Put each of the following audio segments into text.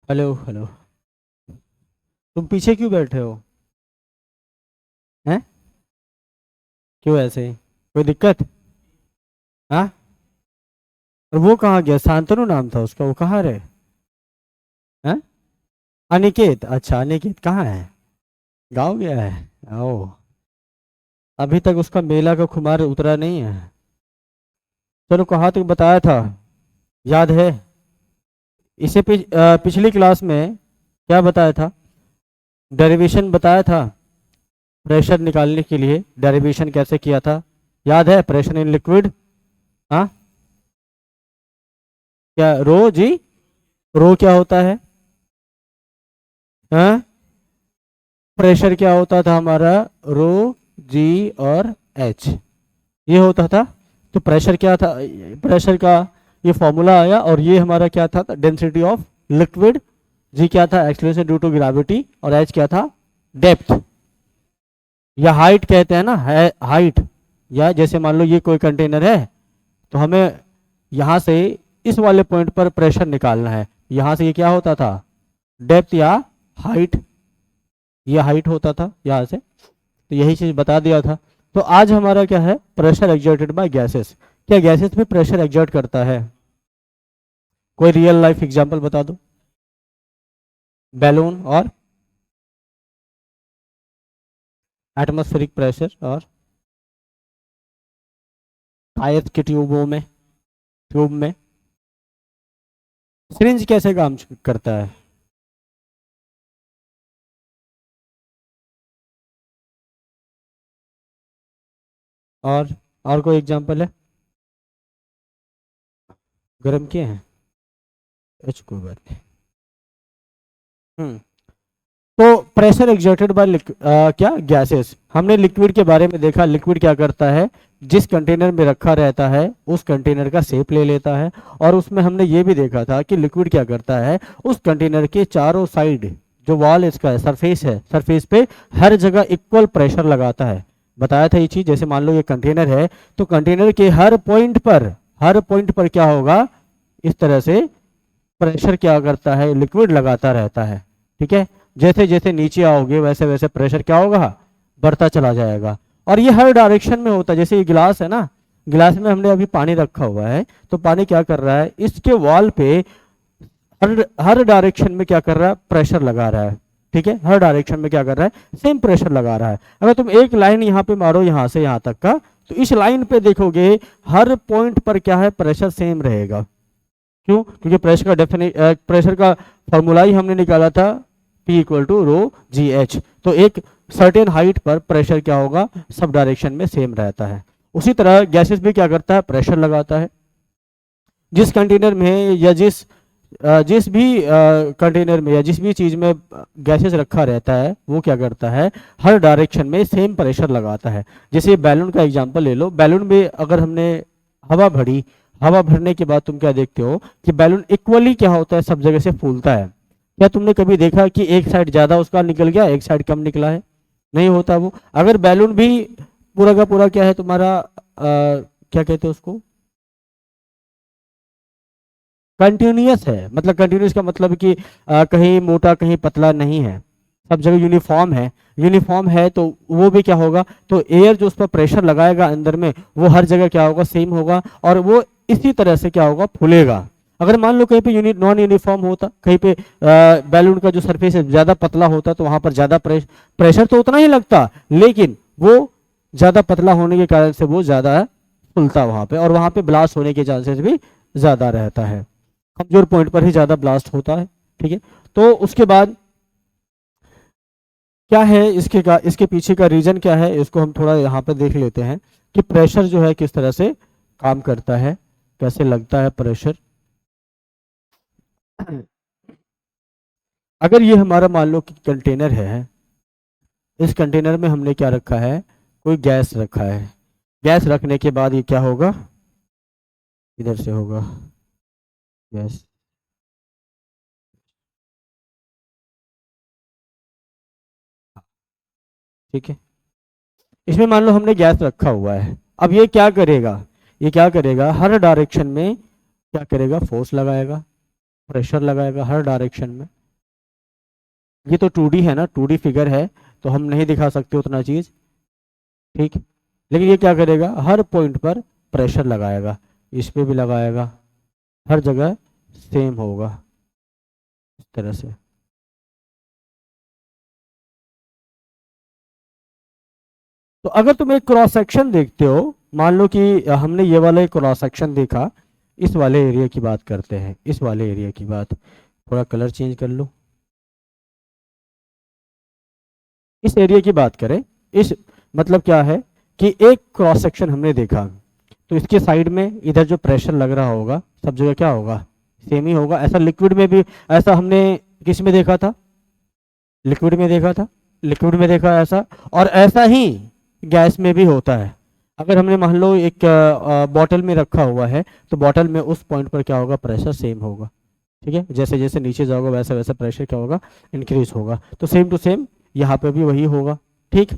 Hello hello. तुम पीछे क्यों बैठे हो? हैं? क्यों ऐसे? कोई दिक्कत? हाँ। और वो कहाँ गया? शांतनु नाम था उसका, वो कहाँ रहे? हैं? अनिकेत, अच्छा अनिकेत कहाँ है? गाँव गया है ओ। अभी तक उसका मेला का खुमार उतरा नहीं है। चलो, कहाँ तक बताया था? याद है? पिछली क्लास में क्या बताया था? डेरिवेशन बताया था। प्रेशर निकालने के लिए डेरिवेशन कैसे किया था? याद है? Pressure in liquid. हाँ। क्या रो जी? रो क्या होता है? हाँ। प्रेशर क्या होता था हमारा? रो, जी और एच, ये होता था। तो प्रेशर क्या था? प्रेशर का ये फॉर्मूला आया, और ये हमारा क्या था? Density of liquid. जी क्या था? Acceleration due to gravity. और एच क्या था? डेप्थ, या हाइट कहते हैं ना, है हाइट। या जैसे मान लो ये कोई कंटेनर है, तो हमें यहाँ से इस वाले पॉइंट पर प्रेशर निकालना है। यहाँ से ये क्या होता था? डेप्थ या हाइट। ये हाइट होता था यहाँ से। तो यही चीज बता दिया था। तो आज हमारा क्या है? Pressure exerted bye gases. क्या गैसेस में प्रेशर एक्सर्ट करता है? कोई रियल लाइफ एग्जांपल बता दो। बैलून और एटमॉस्फेरिक प्रेशर, और टायर के ट्यूब में सिरिंज कैसे काम करता है? और कोई एग्जांपल है? गर्म किए हैं? कोई बात नहीं। हम्म। तो प्रेशर एक्सर्टेड बाय क्या गैसेस। हमने लिक्विड के बारे में देखा। लिक्विड क्या करता है? जिस कंटेनर में रखा रहता है उस कंटेनर का शेप ले लेता है। और उसमें हमने ये भी देखा था कि लिक्विड क्या करता है? उस कंटेनर के चारों साइड, जो वॉल इसका है, सरफेस है, सरफेस पे हर जगह इक्वल प्रेशर लगाता है। बताया था ये चीज। जैसे मान लो ये कंटेनर है, तो कंटेनर के हर पॉइंट पर क्या होगा? इस तरह से प्रेशर क्या करता है? लिक्विड लगाता रहता है। ठीक है। जैसे जैसे नीचे आओगे वैसे वैसे प्रेशर क्या होगा? बढ़ता चला जाएगा। और ये हर डायरेक्शन में होता है। जैसे ये गिलास है ना, गिलास में हमने अभी पानी रखा हुआ है, तो पानी क्या कर रहा है? इसके वॉल पे हर हर डायरेक्शन में क्या कर रहा है? प्रेशर लगा रहा है। ठीक है। हर डायरेक्शन में क्या कर रहा है? सेम प्रेशर लगा रहा है। अगर तुम एक लाइन यहाँ पे मारो, यहाँ से यहाँ तक का, तो इस लाइन पे देखोगे हर पॉइंट पर क्या है? प्रेशर सेम रहेगा। क्यों? क्योंकि प्रेशर का फॉर्मूला ही हमने निकाला था, P equal to rho g h. तो एक सर्टेन हाइट पर प्रेशर क्या होगा? सब डायरेक्शन में सेम रहता है। उसी तरह गैसेस भी क्या करता है? प्रेशर लगाता है। जिस कंटेनर में या जिस भी कंटेनर में या जिस भी चीज में गैसेस रखा रहता है, वो क्या करता है? हर डायरेक्शन में सेम प्रेशर लगाता है। जैसे बैलून का एग्जांपल ले लो। बैलून में अगर हमने हवा भरी, हवा भरने के बाद तुम क्या देखते हो कि बैलून इक्वली क्या होता है? सब जगह से फूलता है। क्या तुमने कभी देखा कि एक साइड ज्यादा उसका निकल गया, एक साइड कम निकला है? नहीं होता वो। अगर बैलून भी पूरा का पूरा क्या है तुम्हारा, क्या कहते हैं उसको, कंटिन्यूअस है, मतलब कंटिन्यूअस का मतलब कि कहीं मोटा कहीं पतला नहीं है, सब जगह यूनिफॉर्म है। यूनिफॉर्म है तो वो भी क्या होगा? तो एयर जो उस पर प्रेशर लगाएगा अंदर में, वो हर जगह क्या होगा? सेम होगा। और वो इसी तरह से क्या होगा? फूलेगा। अगर मान लो कहीं पे नॉन यूनिफॉर्म होता, कहीं पे बैलून का जो सरफेस है ज्यादा पतला होता, तो वहां पर ज्यादा प्रेशर तो उतना ही लगता, लेकिन वो ज्यादा पतला होने के कारण से वो ज्यादा फूलता वहां पे, और वहां पे ब्लास्ट होने के चांसेस भी ज्यादा रहता है। कमजोर पॉइंट पर ही ज्यादा ब्लास्ट होता है। ठीक है। तो उसके बाद क्या है इसके पीछे का रीजन क्या है, इसको हम थोड़ा यहाँ पे देख लेते हैं कि प्रेशर जो है किस तरह से काम करता है, कैसे लगता है प्रेशर। अगर ये हमारा मान लो कि कंटेनर है, इस कंटेनर में हमने क्या रखा है? कोई गैस रखा है। गैस रखने के बाद ये क्या होगा? इधर से होगा गैस। ठीक है। इसमें मान लो हमने गैस रखा हुआ है। अब ये क्या करेगा? ये क्या करेगा? हर डायरेक्शन में क्या करेगा? फोर्स लगाएगा। प्रेशर लगाएगा हर डायरेक्शन में। ये तो 2D है ना, 2D फिगर है, तो हम नहीं दिखा सकते उतना चीज, ठीक। लेकिन ये क्या करेगा, हर पॉइंट पर प्रेशर लगाएगा, इस पे भी लगाएगा, हर जगह सेम होगा इस तरह से। तो अगर तुम एक क्रॉस सेक्शन देखते हो, मान लो कि हमने ये वाला एक क्रॉस सेक्शन देखा, इस वाले एरिया की बात करते हैं, इस वाले एरिया की बात, थोड़ा कलर चेंज कर लो, इस एरिया की बात करें, इस मतलब क्या है कि एक क्रॉस सेक्शन हमने देखा, तो इसके साइड में इधर जो प्रेशर लग रहा होगा सब जगह क्या होगा, सेम ही होगा। ऐसा लिक्विड में भी, ऐसा हमने किस में देखा था, लिक्विड में देखा था, लिक्विड में देखा ऐसा, और ऐसा ही गैस में भी होता है। अगर हमने मान लो एक बॉटल में रखा हुआ है, तो बॉटल में उस पॉइंट पर क्या होगा, प्रेशर सेम होगा, ठीक है। जैसे जैसे नीचे जाओगे वैसा वैसा प्रेशर क्या होगा, इंक्रीज होगा। तो सेम टू सेम यहाँ पे भी वही होगा, ठीक।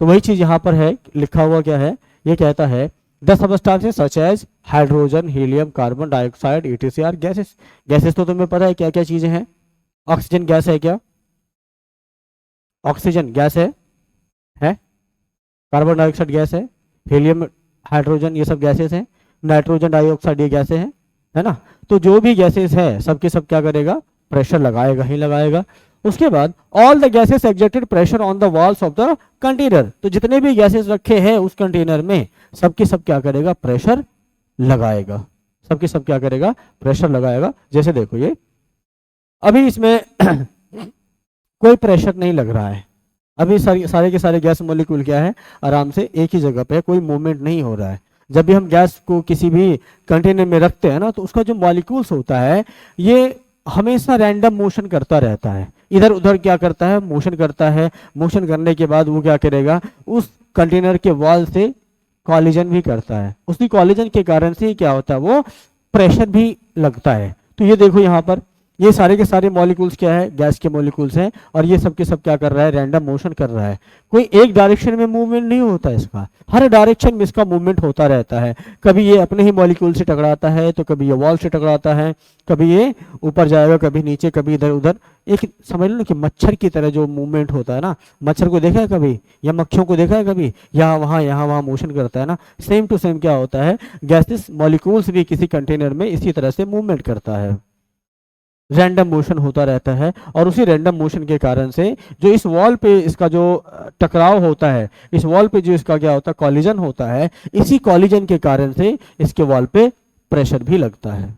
तो वही चीज यहाँ पर है, लिखा हुआ क्या है, ये कहता है the substances such as hydrogen, helium, carbon dioxide, etc are gases. Gases तो तुम्हें पता है क्या क्या चीजें हैं, ऑक्सीजन गैस है क्या, ऑक्सीजन गैस है, कार्बन डाइऑक्साइड गैस है, हीलियम, हाइड्रोजन, ये सब गैसेस हैं, नाइट्रोजन डाइऑक्साइड ये गैसें हैं, है ना। तो जो भी गैसेस है सबके सब क्या करेगा, प्रेशर लगाएगा ही लगाएगा। उसके बाद all the gases exerted pressure on the walls of the container, तो जितने भी गैसेस रखे हैं उस कंटेनर में सबके सब क्या करेगा, प्रेशर लगाएगा, सबके सब क्या करेगा, प्रेशर लगाएगा। जैसे देखो ये अभी इसमें कोई प्रेशर नहीं लग रहा है, अभी सारे के सारे गैस मॉलिक्यूल क्या है, आराम से एक ही जगह पे है, कोई मूवमेंट नहीं हो रहा है। जब भी हम गैस को किसी भी कंटेनर में रखते हैं ना, तो उसका जो मॉलिक्यूल्स होता है ये हमेशा रैंडम मोशन करता रहता है, इधर उधर क्या करता है, मोशन करता है। मोशन करने के बाद वो क्या करेगा, उस कंटेनर के वॉल से कॉलिजन भी करता है, उसी कॉलिजन के कारण से ही क्या होता है, वो प्रेशर भी लगता है। तो ये देखो यहाँ पर ये सारे के सारे मॉलिक्यूल्स क्या है, गैस के मॉलिक्यूल्स हैं, और ये सब के सब क्या कर रहा है, रैंडम मोशन कर रहा है। कोई एक डायरेक्शन में मूवमेंट नहीं होता इसका, हर डायरेक्शन में इसका मूवमेंट होता रहता है। कभी ये अपने ही मॉलिक्यूल से टकराता है, तो कभी ये वॉल से टकराता है, कभी ये ऊपर जाएगा, कभी नीचे, कभी इधर उधर। एक समझ लो कि मच्छर की तरह जो मूवमेंट होता है ना, मच्छर को देखा है कभी, या मक्खियों को देखा है कभी, यहाँ वहाँ मोशन करता है ना, सेम टू सेम क्या होता है, गैसेस मॉलिक्यूल्स भी किसी कंटेनर में इसी तरह से मूवमेंट करता है, रैंडम मोशन होता रहता है। और उसी रैंडम मोशन के कारण से जो इस वॉल पे इसका जो टकराव होता है, इस वॉल पे जो इसका क्या होता है, कॉलिजन होता है, इसी कॉलिजन के कारण से इसके वॉल पे प्रेशर भी लगता है,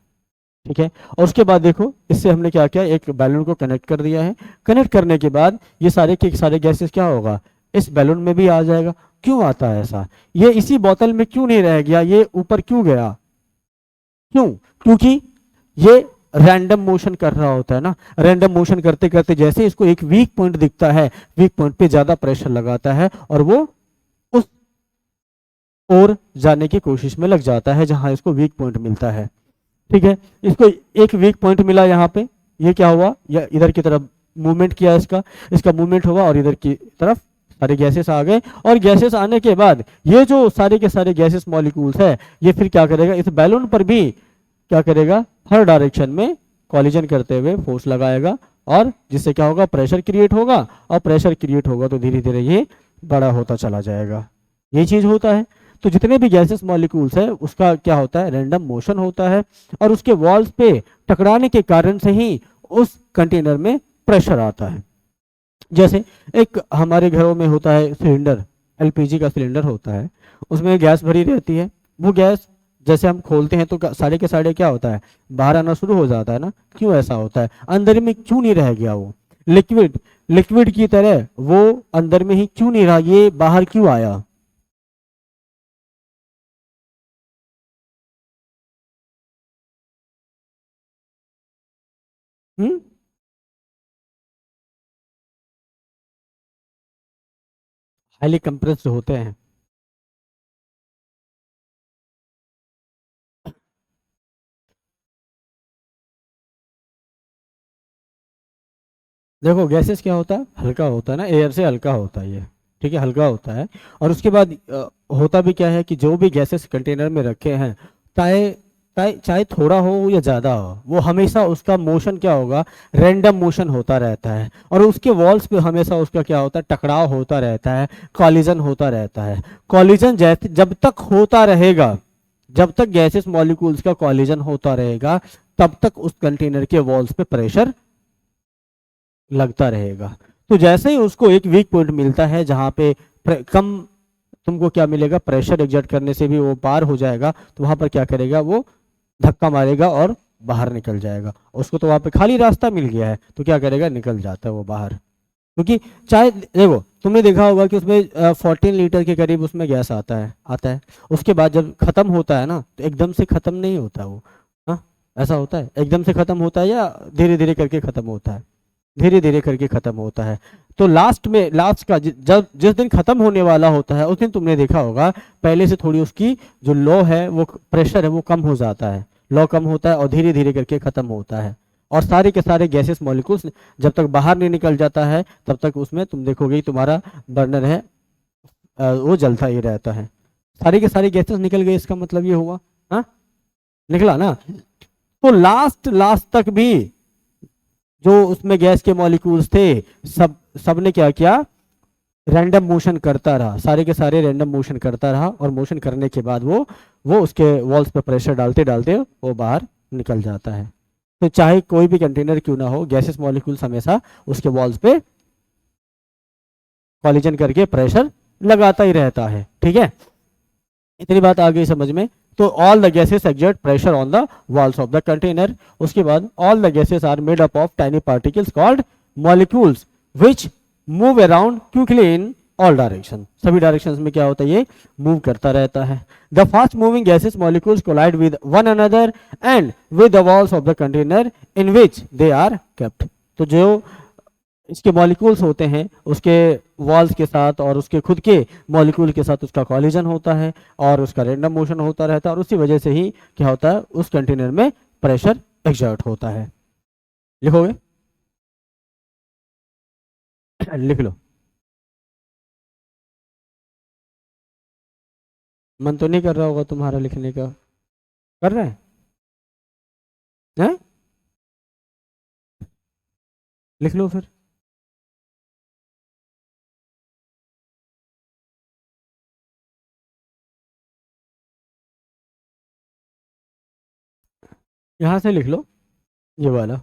ठीक है। और उसके बाद देखो इससे हमने क्या किया, एक बैलून को कनेक्ट कर दिया है, कनेक्ट करने के बाद ये सारे के सारे गैसेस क्या होगा, इस बैलून में भी आ जाएगा। क्यों आता है ऐसा, ये इसी बोतल में क्यों नहीं रह गया, ये ऊपर क्यों गया, क्यों, क्योंकि ये रैंडम मोशन कर रहा होता है ना, रैंडम मोशन करते करते जैसे इसको एक वीक पॉइंट दिखता है, वीक पॉइंट पे ज्यादा प्रेशर लगाता है, और वो उस ओर जाने की कोशिश में लग जाता है जहां इसको वीक पॉइंट मिलता है, ठीक है। इसको एक वीक पॉइंट मिला यहाँ पे, ये क्या हुआ, या इधर की तरफ मूवमेंट किया, इसका इसका मूवमेंट हुआ, और इधर की तरफ सारे गैसेस आ गए। और गैसेस आने के बाद ये जो सारे के सारे गैसेस मॉलिक्यूल्स है, ये फिर क्या करेगा, इस बैलून पर भी क्या करेगा, हर डायरेक्शन में कॉलिजन करते हुए फोर्स लगाएगा, और जिससे क्या होगा, प्रेशर क्रिएट होगा, और प्रेशर क्रिएट होगा तो धीरे धीरे ये बड़ा होता चला जाएगा, ये चीज होता है। तो जितने भी गैसेस मॉलिक्यूल्स है उसका क्या होता है, रैंडम मोशन होता है, और उसके वॉल्स पे टकराने के कारण से ही उस कंटेनर में प्रेशर आता है। जैसे एक हमारे घरों में होता है सिलेंडर, एलपीजी का सिलेंडर होता है, उसमें गैस भरी रहती है, वो गैस जैसे हम खोलते हैं तो सारे के सारे क्या होता है, बाहर आना शुरू हो जाता है ना। क्यों ऐसा होता है, अंदर में क्यों नहीं रह गया वो लिक्विड, लिक्विड की तरह वो अंदर में ही क्यों नहीं रहा, ये बाहर क्यों आया, हम्म, हाईली कंप्रेस्ड होते हैं। देखो गैसेस क्या होता है, हल्का होता है ना, एयर से हल्का होता है ये, ठीक है, हल्का होता है। और उसके बाद होता भी क्या है कि जो भी गैसेस कंटेनर में रखे हैं, चाहे चाहे चाहे थोड़ा हो या ज़्यादा हो, वो हमेशा उसका मोशन क्या होगा, रैंडम मोशन होता रहता है। और उसके वॉल्स पे हमेशा उसका क्या होता है, टकराव होता रहता है, कॉलिजन होता रहता है। कॉलिजन जैसे जब तक होता रहेगा, जब तक गैसेस मॉलिक्यूल्स का कॉलिजन होता रहेगा, तब तक उस कंटेनर के वॉल्स पे प्रेशर लगता रहेगा। तो जैसे ही उसको एक वीक पॉइंट मिलता है जहाँ पे कम तुमको क्या मिलेगा, प्रेशर एग्जर्ट करने से भी वो पार हो जाएगा, तो वहां पर क्या करेगा, वो धक्का मारेगा और बाहर निकल जाएगा। उसको तो वहां पे खाली रास्ता मिल गया है, तो क्या करेगा, निकल जाता है वो बाहर। क्योंकि चाहे देखो, तुमने देखा होगा कि उसमें 14 लीटर के करीब उसमें गैस आता है। उसके बाद जब खत्म होता है ना, तो एकदम से खत्म नहीं होता वो। हाँ, ऐसा होता है, एकदम से खत्म होता है या धीरे धीरे करके खत्म होता है, धीरे धीरे करके खत्म होता है। तो लास्ट में, लास्ट का जब जिस दिन खत्म होने वाला होता है, उस दिन तुमने देखा होगा पहले से थोड़ी उसकी जो लो है, वो प्रेशर है, वो कम हो जाता है। लो कम होता है और धीरे धीरे करके खत्म होता है। और सारे के सारे गैसेस मॉलिक्यूल्स जब तक बाहर नहीं निकल जाता है, तब तक उसमें तुम देखोगे तुम्हारा बर्नर है, वो जलता ही रहता है। सारी के सारी गैसेस निकल गई, इसका मतलब ये हुआ। हाँ, निकला ना। तो लास्ट लास्ट तक भी जो उसमें गैस के मॉलिक्यूल्स थे, सब सबने क्या किया, रैंडम मोशन करता रहा, सारे के सारे रैंडम मोशन करता रहा। और मोशन करने के बाद वो उसके वॉल्स पे प्रेशर डालते डालते वो बाहर निकल जाता है। तो चाहे कोई भी कंटेनर क्यों ना हो, गैसेस मॉलिक्यूल्स हमेशा उसके वॉल्स पे कॉलिजन करके प्रेशर लगाता ही रहता है। ठीक है, इतनी बात आ गई समझ में। तो all the gases exert pressure on the walls of the container. उसके बाद all the gases are made up of tiny particles called molecules which move around quickly in all direction. सभी डायरेक्शंस में क्या होता है, ये मूव करता रहता है। The fast moving gases molecules collide with one another and with the walls of the container in which they are kept. तो जो इसके मॉलिक्यूल्स होते हैं, उसके वॉल्स के साथ और उसके खुद के मॉलिक्यूल के साथ उसका कॉलिजन होता है, और उसका रैंडम मोशन होता रहता है, और उसी वजह से ही क्या होता है, उस कंटेनर में प्रेशर एक्सर्ट होता है। लिखोगे? लिख लो। मन तो नहीं कर रहा होगा तुम्हारा लिखने का? कर रहे हैं? लिख लो फिर। यहाँ से लिख लो, ये वाला।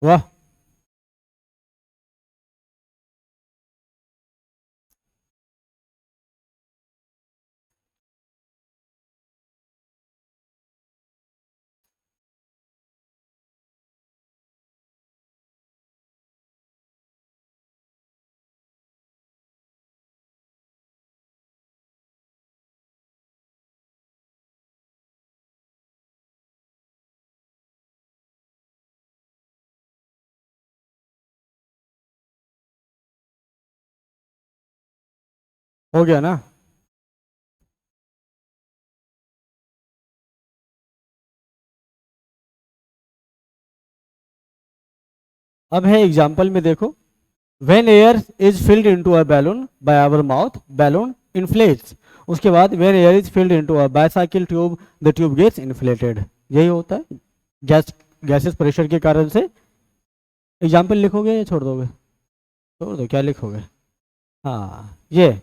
वाह। हो गया ना। अब है एग्जाम्पल में देखो, when air is filled into a balloon by our mouth, balloon inflates. उसके बाद when air is filled into a bicycle tube, the tube gets inflated. यही होता है गैस, गैसेस प्रेशर के कारण से। एग्जाम्पल लिखोगे या छोड़ दोगे? छोड़ दो, क्या लिखोगे? हाँ, ये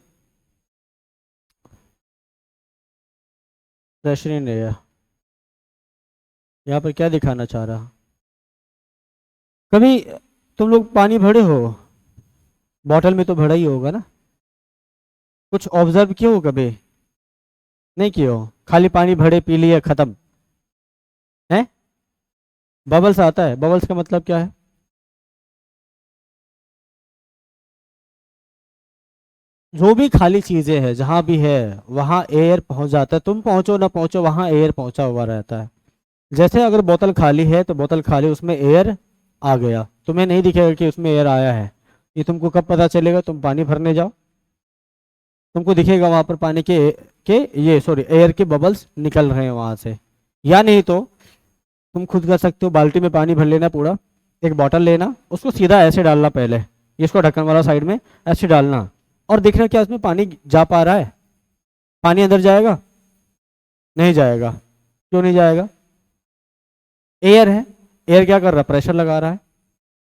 प्रेशर इन एयर। यहाँ पर क्या दिखाना चाह रहा? कभी तुम लोग पानी भरे हो? बॉटल में तो भरा ही होगा ना। कुछ ऑब्जर्व किए हो कभी? नहीं किए हो? खाली पानी भरे पी लिए खत्म है। बबल्स आता है, बबल्स का मतलब क्या है? जो भी खाली चीजें हैं जहां भी है वहां एयर पहुंच जाता है, तुम पहुंचो ना पहुंचो वहां एयर पहुंचा हुआ रहता है। जैसे अगर बोतल खाली है तो बोतल खाली, उसमें एयर आ गया, तुम्हें नहीं दिखेगा कि उसमें एयर आया है। ये तुमको कब पता चलेगा? तुम पानी भरने जाओ, तुमको दिखेगा वहां पर पानी के ये सॉरी एयर के बबल्स निकल रहे हैं वहां से। या नहीं तो तुम खुद कर सकते हो, बाल्टी में पानी भर लेना पूरा, एक बॉटल लेना, उसको सीधा ऐसे डालना पहले, ये इसको ढक्कन वाला साइड में ऐसे डालना, और देखना क्या उसमें पानी जा पा रहा है। पानी अंदर जाएगा? नहीं जाएगा। क्यों नहीं जाएगा? एयर है। एयर क्या कर रहा है? प्रेशर लगा रहा है।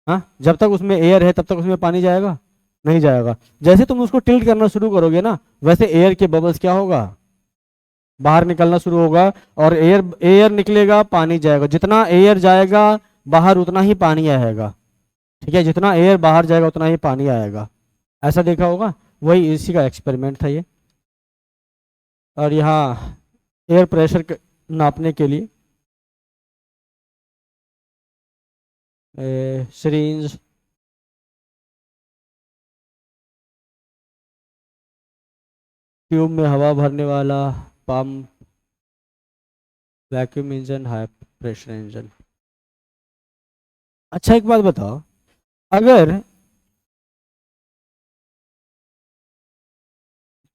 हाँ, जब तक उसमें एयर है तब तक उसमें पानी जाएगा? नहीं जाएगा। जैसे तुम उसको टिल्ट करना शुरू करोगे ना, वैसे एयर के बबल्स क्या होगा? बाहर निकलना शुरू होगा, और एयर एयर निकलेगा, पानी जाएगा। जितना एयर जाएगा बाहर उतना ही पानी आएगा। ठीक है, जितना एयर बाहर जाएगा उतना ही पानी आएगा। ऐसा देखा होगा, वही इसी का एक्सपेरिमेंट था ये। और यहाँ एयर प्रेशर नापने के लिए सिरिंज, ट्यूब में हवा भरने वाला pump, vacuum engine, high pressure engine. अच्छा एक बात बताओ, अगर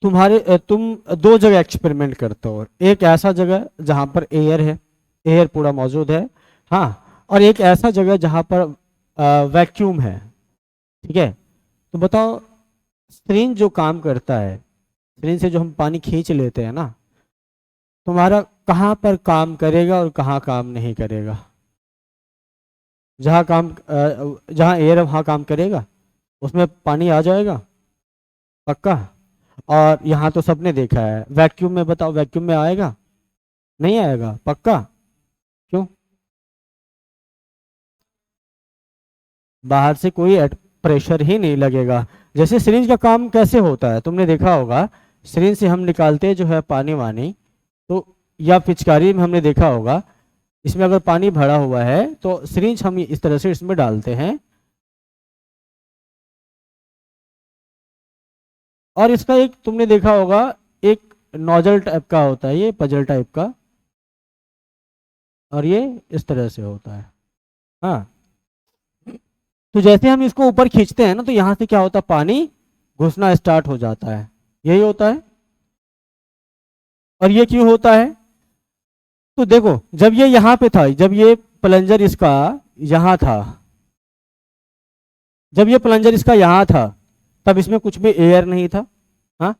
तुम दो जगह एक्सपेरिमेंट करते हो, एक ऐसा जगह जहां पर एयर है, एयर पूरा मौजूद है, हाँ, और एक ऐसा जगह जहां पर वैक्यूम है। ठीक है, तो बताओ, स्क्रीन जो काम करता है, स्क्रीन से जो हम पानी खींच लेते हैं ना, तुम्हारा कहाँ पर काम करेगा और कहाँ काम नहीं करेगा? जहाँ एयर है वहाँ काम करेगा, उसमें पानी आ जाएगा पक्का। और यहाँ तो सबने देखा है, वैक्यूम में बताओ, वैक्यूम में आएगा? नहीं आएगा पक्का। क्यों? बाहर से कोई प्रेशर ही नहीं लगेगा। जैसे सिरिंज का काम कैसे होता है तुमने देखा होगा, सिरिंज से हम निकालते हैं जो है पानी वानी, तो या पिचकारी में हमने देखा होगा, इसमें अगर पानी भरा हुआ है तो सिरिंज हम इस तरह से इसमें डालते हैं, और इसका एक तुमने देखा होगा, एक नोजल टाइप का होता है, ये पजल टाइप का, और ये इस तरह से होता है। हाँ, तो जैसे हम इसको ऊपर खींचते हैं ना, तो यहाँ से क्या होता है, पानी घुसना स्टार्ट हो जाता है। यही होता है। और ये क्यों होता है? तो देखो, जब ये यहाँ पे था, जब ये प्लंजर इसका यहाँ था, जब ये प्लंजर इसका यहाँ था, तब इसमें कुछ भी एयर नहीं था। हाँ,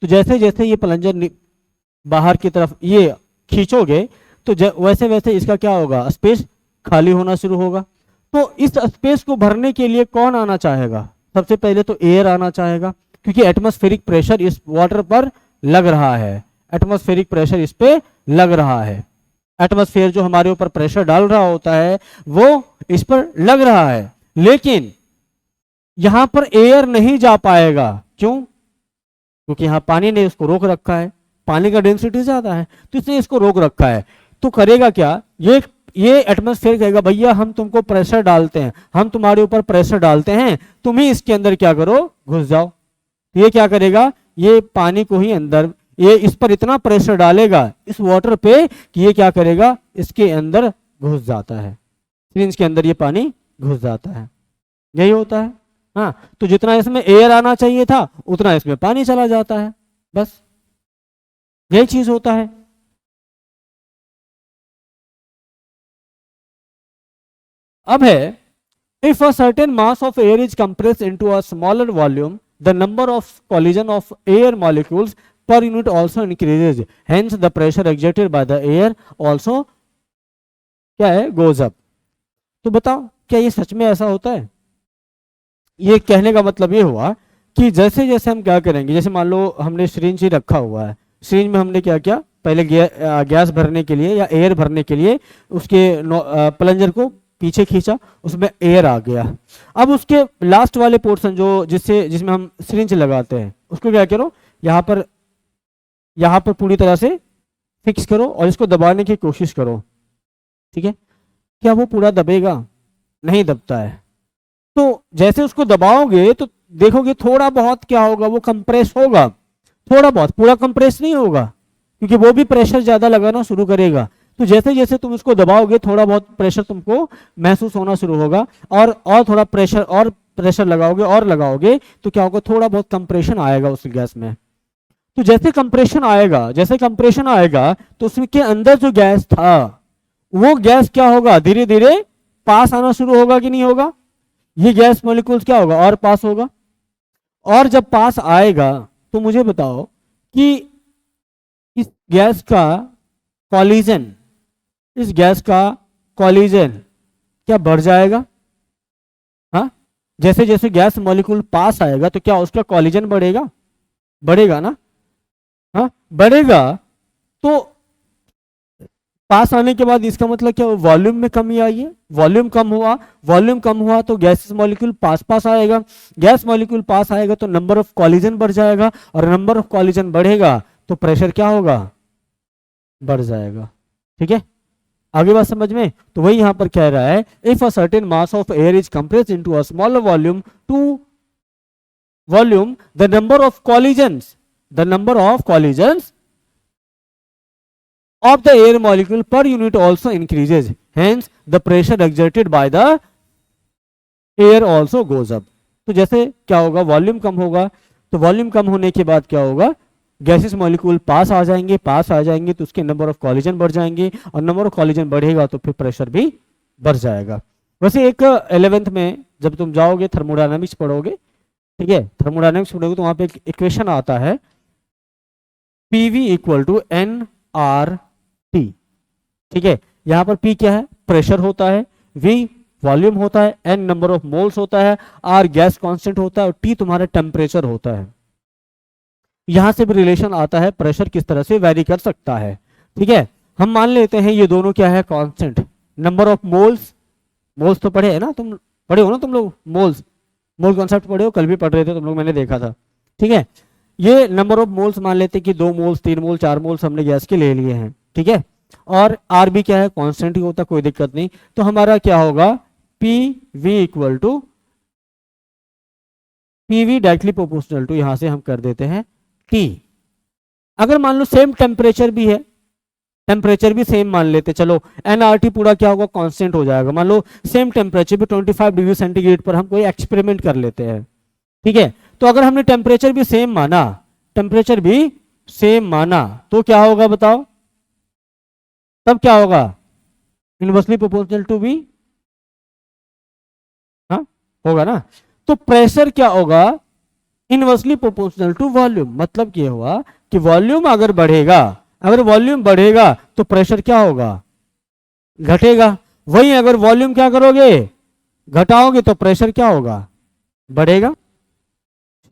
तो जैसे जैसे ये प्लंजर बाहर की तरफ ये खींचोगे, तो वैसे वैसे इसका क्या होगा, स्पेस खाली होना शुरू होगा। तो इस स्पेस को भरने के लिए कौन आना चाहेगा? सबसे पहले तो एयर आना चाहेगा, क्योंकि एटमॉस्फेरिक प्रेशर इस वाटर पर लग रहा है, एटमॉस्फेरिक प्रेशर इस पे लग रहा है। एटमॉस्फेयर जो हमारे ऊपर प्रेशर डाल रहा होता है वो इस पर लग रहा है, लेकिन यहां पर एयर नहीं जा पाएगा। क्यों? क्योंकि यहाँ पानी ने इसको रोक रखा है, पानी का डेंसिटी ज्यादा है तो इसने इसको रोक रखा है। तो करेगा क्या, ये एटमॉस्फेयर कहेगा भैया हम तुमको प्रेशर डालते हैं, हम तुम्हारे ऊपर प्रेशर डालते हैं, तुम ही इसके अंदर क्या करो, घुस जाओ। तो ये क्या करेगा, ये पानी को ही अंदर, ये इस पर इतना प्रेशर डालेगा इस वाटर पे कि ये क्या करेगा, इसके अंदर घुस जाता है, सिरिंज के अंदर ये पानी घुस जाता है। यही होता है। हाँ, तो जितना इसमें एयर आना चाहिए था उतना इसमें पानी चला जाता है, बस यही चीज होता है। अब है, if a certain mass of air is compressed into a smaller volume the number of collision of air molecules per unit also increases, hence the pressure exerted by the air also क्या है, goes up. तो बताओ क्या ये सच में ऐसा होता है? ये कहने का मतलब ये हुआ कि जैसे जैसे हम क्या करेंगे, जैसे मान लो हमने सिरिंज ही रखा हुआ है, सिरिंज में हमने क्या किया, पहले गैस भरने के लिए या एयर भरने के लिए उसके प्लंजर को पीछे खींचा, उसमें एयर आ गया। अब उसके लास्ट वाले पोर्शन जो जिसमें हम सिरिंज लगाते हैं उसको क्या करो, यहाँ पर पूरी तरह से फिक्स करो और इसको दबाने की कोशिश करो। ठीक है, क्या वो पूरा दबेगा? नहीं दबता है। तो जैसे उसको दबाओगे तो देखोगे थोड़ा बहुत क्या होगा, वो कंप्रेस होगा, थोड़ा बहुत, पूरा कंप्रेस नहीं होगा क्योंकि वो भी प्रेशर ज्यादा लगाना शुरू करेगा। तो जैसे जैसे तुम इसको दबाओगे थोड़ा बहुत प्रेशर तुमको महसूस होना शुरू होगा, और थोड़ा प्रेशर लगाओगे और लगाओगे तो क्या होगा, थोड़ा बहुत कंप्रेशन आएगा उस गैस में। तो जैसे कंप्रेशन आएगा तो उसके अंदर जो गैस था वो गैस क्या होगा, धीरे धीरे पास आना शुरू होगा कि नहीं होगा? ये गैस मॉलिक्यूल्स क्या होगा, और पास होगा। और जब पास आएगा तो मुझे बताओ कि इस गैस का कॉलिजन क्या बढ़ जाएगा? हाँ, जैसे जैसे गैस मॉलिक्यूल पास आएगा तो क्या उसका कॉलिजन बढ़ेगा ना? हाँ, बढ़ेगा। तो पास आने के बाद इसका मतलब क्या, वॉल्यूम में कमी आई है, वॉल्यूम कम हुआ तो गैस मॉलिक्यूल पास आएगा, गैस मॉलिक्यूल पास आएगा तो नंबर ऑफ कॉलिजन बढ़ जाएगा, और नंबर ऑफ कॉलिजन बढ़ेगा तो प्रेशर क्या होगा, बढ़ जाएगा। ठीक है, आगे बात समझ में? तो वही यहां पर कह रहा है, if a certain mass of air is compressed into a smaller volume the number of collisions of the air molecule per unit also increases, hence the pressure exerted by the air also goes up। तो जैसे क्या होगा, volume कम होगा, तो volume कम होने के बाद क्या होगा, गैसेस मॉलिक्यूल पास आ जाएंगे तो उसके नंबर ऑफ कॉलिजन बढ़ जाएंगे, और नंबर ऑफ कॉलिजन बढ़ेगा तो फिर प्रेशर भी बढ़ जाएगा। वैसे एक 11th में जब तुम जाओगे थर्मोडायनामिक्स पढ़ोगे, ठीक है, थर्मोडायनामिक्स पढ़ोगे तो वहां पे एक इक्वेशन आता है, PV इक्वल टू NRT। ठीक है, यहां पर P क्या है, प्रेशर होता है, V वॉल्यूम होता है, N नंबर ऑफ मोल्स होता है, R गैस कांस्टेंट होता है, और T तुम्हारा टेम्परेचर होता है। यहां से भी रिलेशन आता है, प्रेशर किस तरह से वेरी कर सकता है। ठीक है, हम मान लेते हैं ये दोनों क्या है, कांस्टेंट। नंबर ऑफ मोल्स तो पढ़े है ना, पढ़े हो ना तुम लोग, मोल कॉन्सेप्ट पढ़े हो, कल भी पढ़ रहे थे तुम लोग, मैंने देखा था। ठीक है, ये नंबर ऑफ मोल्स मान लेते हैं कि 2 मोल्स 3 मोल्स 4 मोल्स हमने गैस के ले लिए हैं। ठीक है, और आर भी क्या है, कांस्टेंट ही होता, कोई दिक्कत नहीं। तो हमारा क्या होगा, PV equal to PV directly proportional to, यहां से हम कर देते हैं T। अगर मान लो सेम टेम्परेचर भी है, टेम्परेचर भी सेम मान लेते, चलो NRT पूरा क्या होगा, कांस्टेंट हो जाएगा। मान लो सेम टेम्परेचर भी 25 डिग्री सेंटीग्रेड पर हम कोई एक्सपेरिमेंट कर लेते हैं। ठीक है, तो अगर हमने टेम्परेचर भी सेम माना तो क्या होगा बताओ, तब क्या होगा, इनवर्सली प्रोपोर्शनल टू V, हाँ होगा ना। तो प्रेशर क्या होगा, इनवर्सली प्रोपोर्शनल टू वॉल्यूम। मतलब क्या हुआ कि वॉल्यूम अगर बढ़ेगा तो प्रेशर क्या होगा, घटेगा। वही अगर वॉल्यूम क्या करोगे, घटाओगे तो प्रेशर क्या होगा, बढ़ेगा।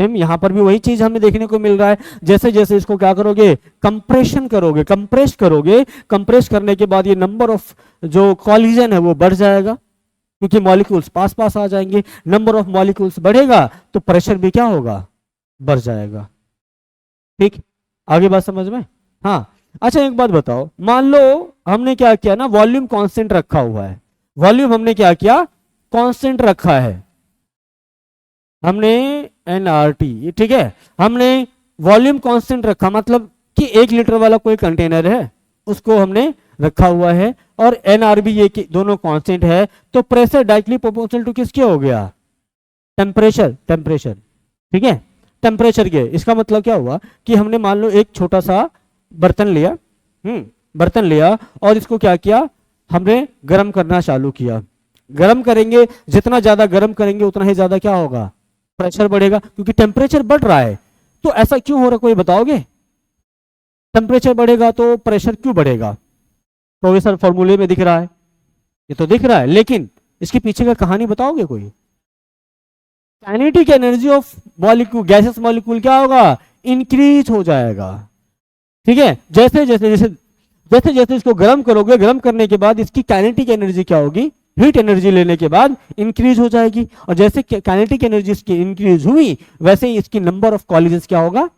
सेम यहाँ पर भी वही चीज हमें देखने को मिल रहा है। जैसे जैसे इसको क्या करोगे, कंप्रेशन करोगे, कंप्रेस करने के बाद ये नंबर ऑफ जो कॉलिजन है वो बढ़ जाएगा, क्योंकि मॉलिक्यूल्स पास पास आ जाएंगे। नंबर ऑफ मॉलिक्यूल्स बढ़ेगा तो प्रेशर भी क्या होगा, बढ़ जाएगा। ठीक, आगे बात समझ में। हाँ, अच्छा एक बात बताओ, मान लो हमने क्या किया ना, वॉल्यूम कांस्टेंट रखा हुआ है। वॉल्यूम हमने क्या किया, कांस्टेंट रखा है हमने, एनआरटी, ठीक है। हमने वॉल्यूम कांस्टेंट रखा, मतलब कि 1 लीटर वाला कोई कंटेनर है उसको हमने रखा हुआ है, और एनआरबी ये दोनों कांस्टेंट है, तो प्रेशर डायरेक्टली प्रोपोर्शनल टू किसके हो गया, टेम्परेचर। ठीक है, टेम्परेचर के। इसका मतलब क्या हुआ कि हमने मान लो एक छोटा सा बर्तन लिया, बर्तन लिया, और इसको क्या किया, हमने गर्म करना चालू किया। गर्म करेंगे, जितना ज्यादा गर्म करेंगे उतना ही ज्यादा क्या होगा, प्रेशर बढ़ेगा, क्योंकि टेम्परेचर बढ़ रहा है। तो ऐसा क्यों हो रहा है, कोई बताओगे? टेम्परेचर बढ़ेगा तो प्रेशर क्यों बढ़ेगा? तो ये सर फॉर्मूले में दिख रहा है, ये तो दिख रहा है, लेकिन इसके पीछे का कहानी बताओगे कोई? Kinetic energy of molecule, gases molecule क्या होगा, इंक्रीज हो जाएगा। ठीक है, जैसे जैसे जैसे जैसे जैसे इसको गर्म करोगे, गर्म करने के बाद इसकी काइनेटिक एनर्जी क्या होगी, हीट एनर्जी लेने के बाद इंक्रीज हो जाएगी, और जैसे काइनेटिक एनर्जी इसकी इंक्रीज हुई, वैसे ही इसकी नंबर ऑफ कॉलिजन्स क्या होगा,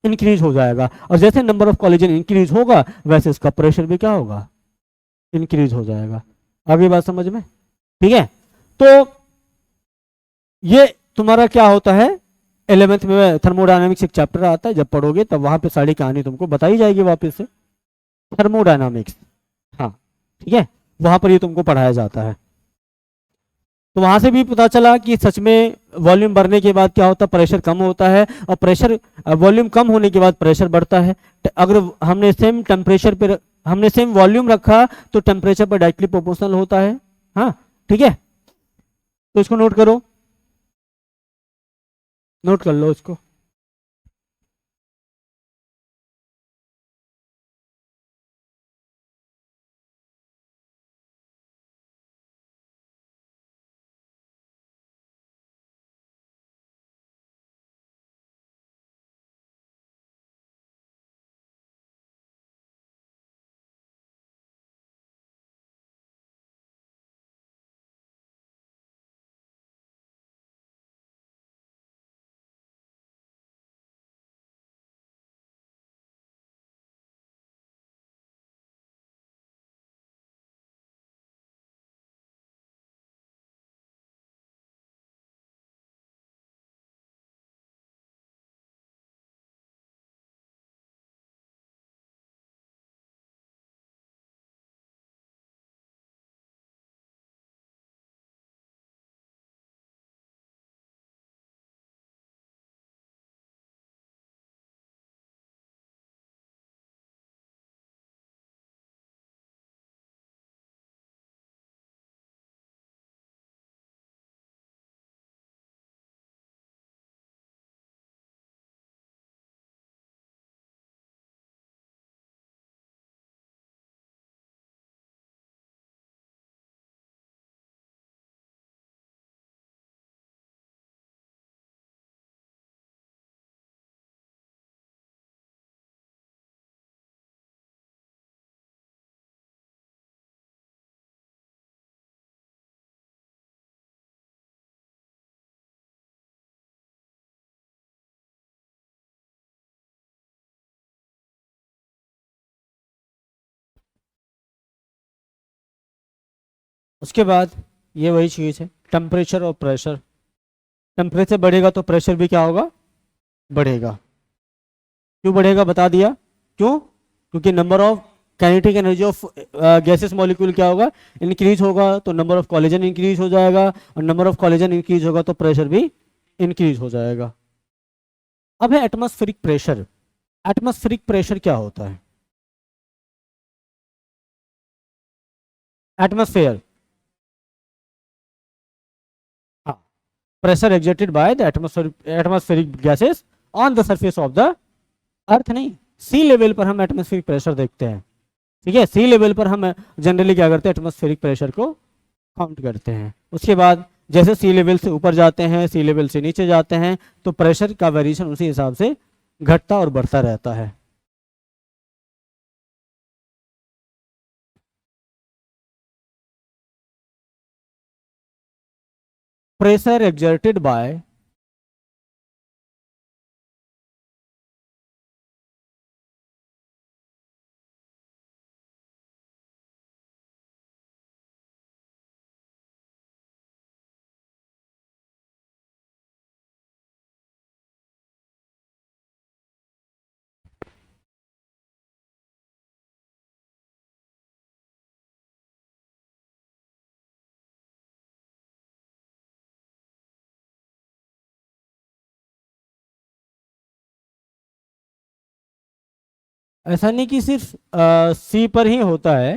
इंक्रीज हो जाएगा, और जैसे नंबर ऑफ कॉलिजन इंक्रीज होगा वैसे इसका प्रेशर भी क्या होगा, इंक्रीज हो जाएगा। आगे बात समझ में? ठीक है, तो ये तुम्हारा क्या होता है, 11th में थर्मोडायनामिक्स एक चैप्टर आता है, जब पढ़ोगे तब वहां पे सारी कहानी तुमको बताई जाएगी वापस से, थर्मोडायनामिक्स। हाँ ठीक है, वहां पर ये तुमको पढ़ाया जाता है। तो वहां से भी पता चला कि सच में वॉल्यूम बढ़ने के बाद क्या होता है, प्रेशर कम होता है, और प्रेशर वॉल्यूम कम होने के बाद प्रेशर बढ़ता है। अगर हमने सेम टेम्परेचर पे, हमने सेम वॉल्यूम रखा तो टेम्परेचर पर डायरेक्टली प्रोपोर्शनल होता है। हाँ ठीक है, तो इसको नोट करो, नोट कर लो इसको। उसके बाद ये वही चीज है, टेम्परेचर और प्रेशर। टेम्परेचर बढ़ेगा तो प्रेशर भी क्या होगा, बढ़ेगा। क्यों बढ़ेगा बता दिया, क्यों, क्योंकि number of kinetic energy of gases molecule क्या होगा, इंक्रीज होगा, तो नंबर ऑफ कॉलिजन इंक्रीज हो जाएगा, और नंबर ऑफ कॉलिजन इंक्रीज होगा तो प्रेशर भी इंक्रीज हो जाएगा। अब है एटमॉस्फेरिक प्रेशर। एटमॉस्फेरिक प्रेशर क्या होता है, एटमॉस्फेयर, हाँ, pressure exerted by the atmospheric gases on the surface of the अर्थ। नहीं, सी लेवल पर हम एटमॉस्फेरिक प्रेशर देखते हैं। ठीक है, सी लेवल पर हम जनरली क्या करते हैं, एटमॉस्फेरिक प्रेशर को काउंट करते हैं। उसके बाद जैसे सी लेवल से ऊपर जाते हैं, सी लेवल से नीचे जाते हैं, तो प्रेशर का वेरिएशन उसी हिसाब से घटता और बढ़ता रहता है। प्रेशर एक्सर्टेड बाय ऐसा नहीं कि सिर्फ सी पर ही होता है,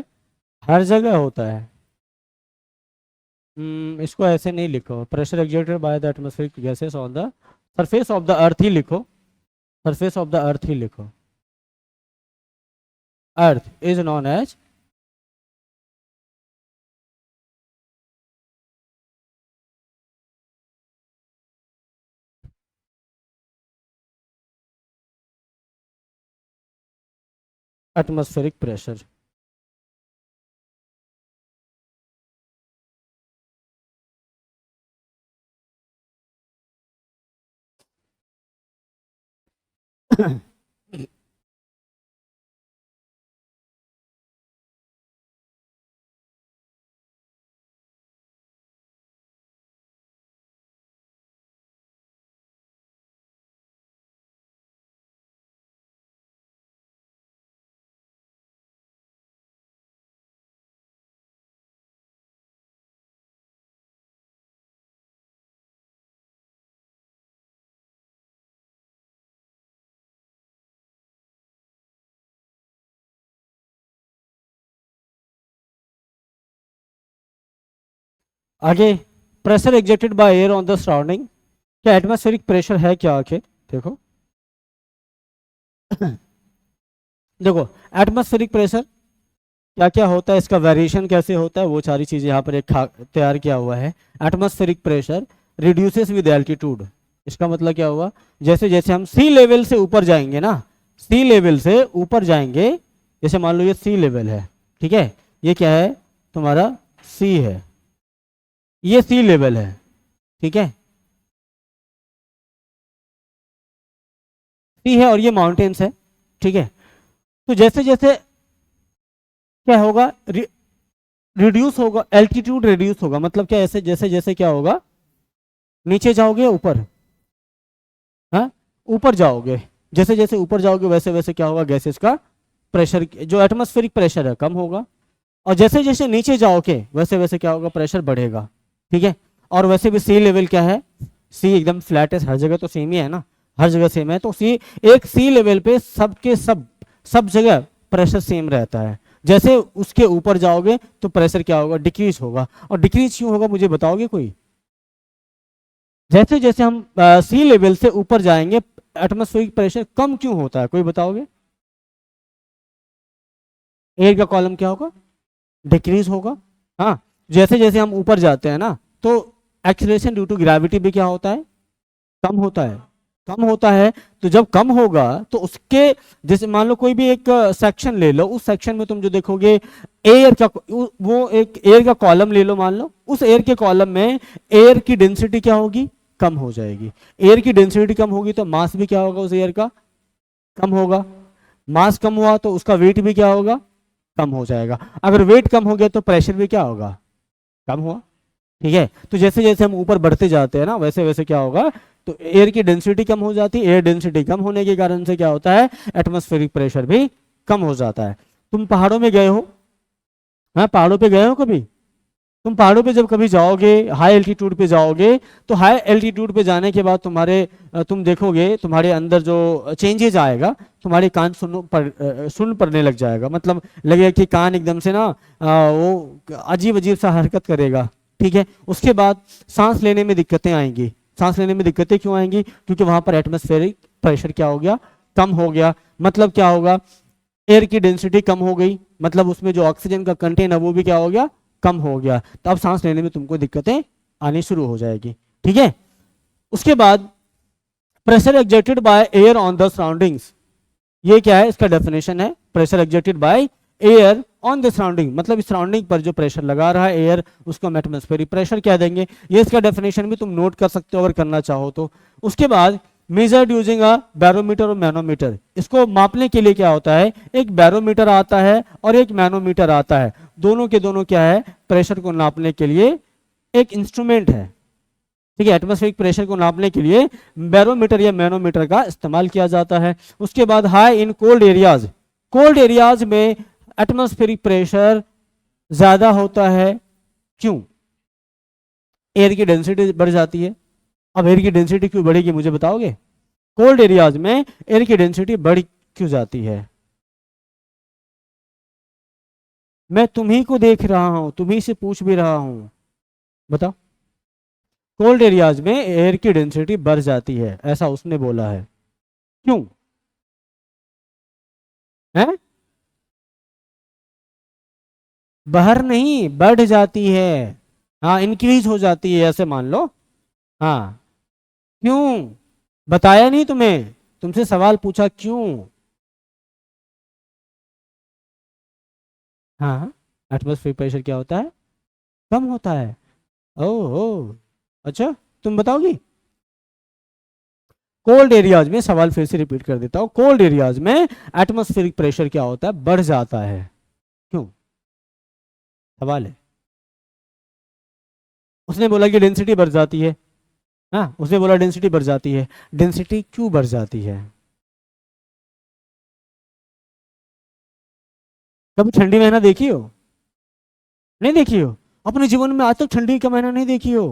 हर जगह होता है। इसको ऐसे नहीं लिखो, pressure exerted by the atmospheric gases on the surface of the earth ही लिखो, सरफेस ऑफ द अर्थ ही लिखो। Earth is known as atmospheric pressure. आगे, pressure exerted by air on the surrounding. क्या एटमॉस्फेरिक प्रेशर है क्या आखिर? देखो देखो एटमॉस्फेरिक प्रेशर क्या क्या होता है, इसका वेरिएशन कैसे होता है, वो सारी चीजें यहाँ पर एक तैयार किया हुआ है। Atmospheric pressure reduces with altitude. इसका मतलब क्या हुआ, जैसे जैसे हम सी लेवल से ऊपर जाएंगे ना, सी लेवल से ऊपर जाएंगे, जैसे मान लो ये सी लेवल है, ठीक है, ये क्या है तुम्हारा सी है, ये सी लेवल है, ठीक है, सी है और ये माउंटेन्स है, ठीक है। तो जैसे जैसे क्या होगा, रिड्यूस होगा, एल्टीट्यूड रिड्यूस होगा, मतलब क्या, ऐसे जैसे जैसे क्या होगा, नीचे जाओगे ऊपर, हाँ ऊपर जाओगे, जैसे जैसे ऊपर जाओगे वैसे वैसे क्या होगा, गैसेस का प्रेशर जो एटमॉस्फेरिक प्रेशर है कम होगा, और जैसे जैसे नीचे जाओगे वैसे वैसे क्या होगा, प्रेशर बढ़ेगा, ठीक है। और वैसे भी सी लेवल क्या है, सी एकदम फ्लैट है, हर जगह तो सेम ही है ना, हर जगह सेम है, तो सी एक सी लेवल पे सबके सब जगह प्रेशर सेम रहता है। जैसे उसके ऊपर जाओगे तो प्रेशर क्या होगा, डिक्रीज होगा। और डिक्रीज क्यों होगा मुझे बताओगे कोई? जैसे जैसे हम सी लेवल से ऊपर जाएंगे एटमॉस्फेरिक प्रेशर कम क्यों होता है, कोई बताओगे? एयर का कॉलम क्या होगा, डिक्रीज होगा। हाँ, जैसे जैसे हम ऊपर जाते हैं ना, तो एक्सीलरेशन ड्यू टू ग्रेविटी भी क्या होता है, कम होता है, कम होता है। तो जब कम होगा तो उसके, जैसे मान लो कोई भी एक सेक्शन ले लो, उस सेक्शन में तुम जो देखोगे एयर का, वो एक एयर का कॉलम ले लो, मान लो उस एयर के कॉलम में एयर की डेंसिटी क्या होगी, कम हो जाएगी। एयर की डेंसिटी कम होगी तो मास भी क्या होगा उस एयर का, कम होगा। मास कम हुआ तो उसका वेट भी क्या होगा, कम हो जाएगा। अगर वेट कम हो गया तो प्रेशर भी क्या होगा, कम हुआ, ठीक है। तो जैसे जैसे हम ऊपर बढ़ते जाते हैं ना, वैसे वैसे क्या होगा, तो एयर की डेंसिटी कम हो जाती है, एयर डेंसिटी कम होने के कारण से क्या होता है, एटमॉस्फेरिक प्रेशर भी कम हो जाता है। तुम पहाड़ों में गए हो, हाँ पहाड़ों पे गए हो कभी? तुम पहाड़ों पे जब कभी जाओगे, हाई एल्टीट्यूड पे जाओगे, तो हाई एल्टीट्यूड पे जाने के बाद तुम देखोगे तुम्हारे अंदर जो चेंजेज आएगा, तुम्हारे कान सुन पड़ने लग जाएगा, मतलब लगेगा कि कान एकदम से ना वो अजीब अजीब सा हरकत करेगा, ठीक है। उसके बाद सांस लेने में दिक्कतें आएंगी। सांस लेने में दिक्कतें क्यों आएंगी, क्योंकि वहां पर एटमॉस्फेरिक प्रेशर क्या हो गया, कम हो गया। मतलब क्या होगा, एयर की डेंसिटी कम हो गई, मतलब उसमें जो ऑक्सीजन का कंटेंट है वो भी क्या हो गया, कम हो गया। तो अब सांस लेने में तुमको दिक्कतें आनी शुरू हो जाएगी। ठीक है, उसके बाद pressure exerted by air on the surroundings, ये क्या है, इसका डेफिनेशन है pressure exerted by air on the surrounding, मतलब सराउंडिंग पर जो प्रेशर लगा रहा है एयर, उसको हम एटमॉस्फेरिक प्रेशर कह देंगे। ये इसका डेफिनेशन भी तुम नोट कर सकते हो अगर करना चाहो तो। उसके बाद मेजर्ड यूजिंग अ बैरोमीटर और मैनोमीटर, इसको मापने के लिए क्या होता है, एक बैरोमीटर आता है और एक मैनोमीटर आता है, दोनों के दोनों क्या है, प्रेशर को नापने के लिए एक इंस्ट्रूमेंट है। ठीक है, एटमॉस्फेरिक प्रेशर को नापने के लिए बैरोमीटर या मैनोमीटर का इस्तेमाल किया जाता है। उसके बाद high in cold areas, cold areas में एटमॉस्फेरिक प्रेशर ज्यादा होता है, क्यों, एयर की डेंसिटी बढ़ जाती है। अब एयर की डेंसिटी क्यों बढ़ेगी मुझे बताओगे, कोल्ड एरियाज में एयर की डेंसिटी बढ़ क्यों जाती है, मैं तुम्ही को देख रहा हूं, तुम्ही से पूछ भी रहा हूं, बताओ। कोल्ड एरियाज में एयर की डेंसिटी बढ़ जाती है, ऐसा उसने बोला है, क्यों है, बाहर नहीं बढ़ जाती है, हाँ इंक्रीज हो जाती है ऐसे मान लो। हाँ क्यों, बताया नहीं तुम्हें, तुमसे सवाल पूछा क्यों। हाँ, एटमॉस्फेरिक प्रेशर क्या होता है, कम होता है। ओह अच्छा, तुम बताओगी। कोल्ड एरियाज में, सवाल फिर से रिपीट कर देता हूं, कोल्ड एरियाज में एटमॉस्फेरिक प्रेशर क्या होता है, बढ़ जाता है, क्यों, सवाल है। उसने बोला कि डेंसिटी बढ़ जाती है, हाँ उसने बोला डेंसिटी बढ़ जाती है, डेंसिटी क्यों बढ़ जाती है, कभी ठंडी महीना देखी हो, नहीं देखी हो, अपने जीवन में आज तक ठंडी का महीना नहीं देखी हो,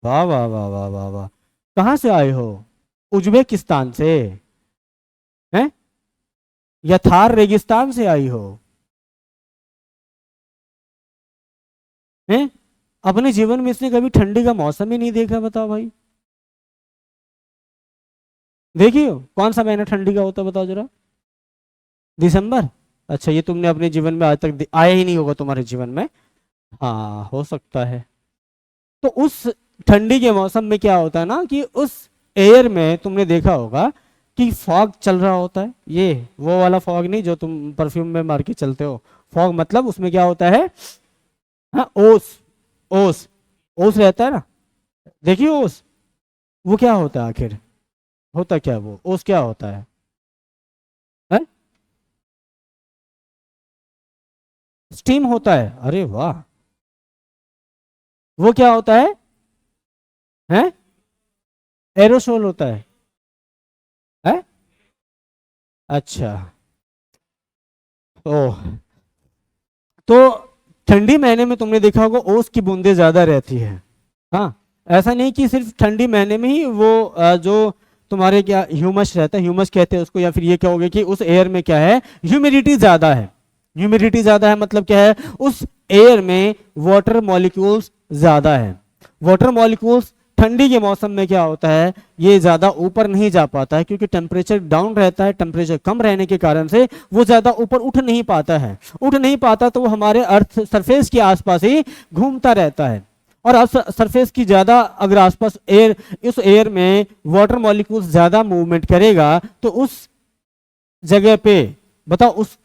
वाह वाह वाह वाह वाह वाह, कहाँ से आए हो, उज्बेकिस्तान से हैं, या थार रेगिस्तान से आई हो, हैं, अपने जीवन में इसने कभी ठंडी का मौसम ही नहीं देखा, बताओ भाई, देखी हो, कौन सा महीना ठंडी का होता है बताओ जरा, दिसंबर, अच्छा ये तुमने अपने जीवन में आज तक आया ही नहीं होगा तुम्हारे जीवन में, हाँ हो सकता है। तो उस ठंडी के मौसम में क्या होता है ना कि उस एयर में तुमने देखा होगा कि फॉग चल रहा होता है, ये वो वाला फॉग नहीं जो तुम परफ्यूम में मार के चलते हो, फॉग मतलब उसमें क्या होता है, हाँ ओस, ओस, ओस रहता है ना, देखिए ओस, वो क्या होता है आखिर, होता क्या वो ओस क्या होता है? स्टीम होता है, अरे वाह, वो क्या होता है एरोसोल होता है? अच्छा, ओह, तो ठंडी महीने में तुमने देखा होगा ओस की बूंदें ज्यादा रहती है। हाँ, ऐसा नहीं कि सिर्फ ठंडी महीने में ही वो जो तुम्हारे क्या ह्यूमस रहता है, ह्यूमस कहते हैं उसको, या फिर ये कहोगे कि उस एयर में क्या है, ह्यूमिडिटी ज्यादा है, ह्यूमिडिटी ज्यादा है मतलब क्या है, उस एयर में वाटर मॉलिक्यूल्स ज्यादा है, वाटर मॉलिक्यूल्स ठंडी के मौसम में क्या होता है, ये ज्यादा ऊपर नहीं जा पाता है क्योंकि टेम्परेचर डाउन रहता है, टेम्परेचर कम रहने के कारण से वो ज्यादा ऊपर उठ नहीं पाता है, उठ नहीं पाता तो वो हमारे अर्थ सरफेस के आसपास ही घूमता रहता है, और अब सरफेस की ज्यादा अगर आसपास एयर, उस एयर में वाटर मॉलिक्यूल्स ज्यादा मूवमेंट करेगा तो उस जगह पे बताओ उस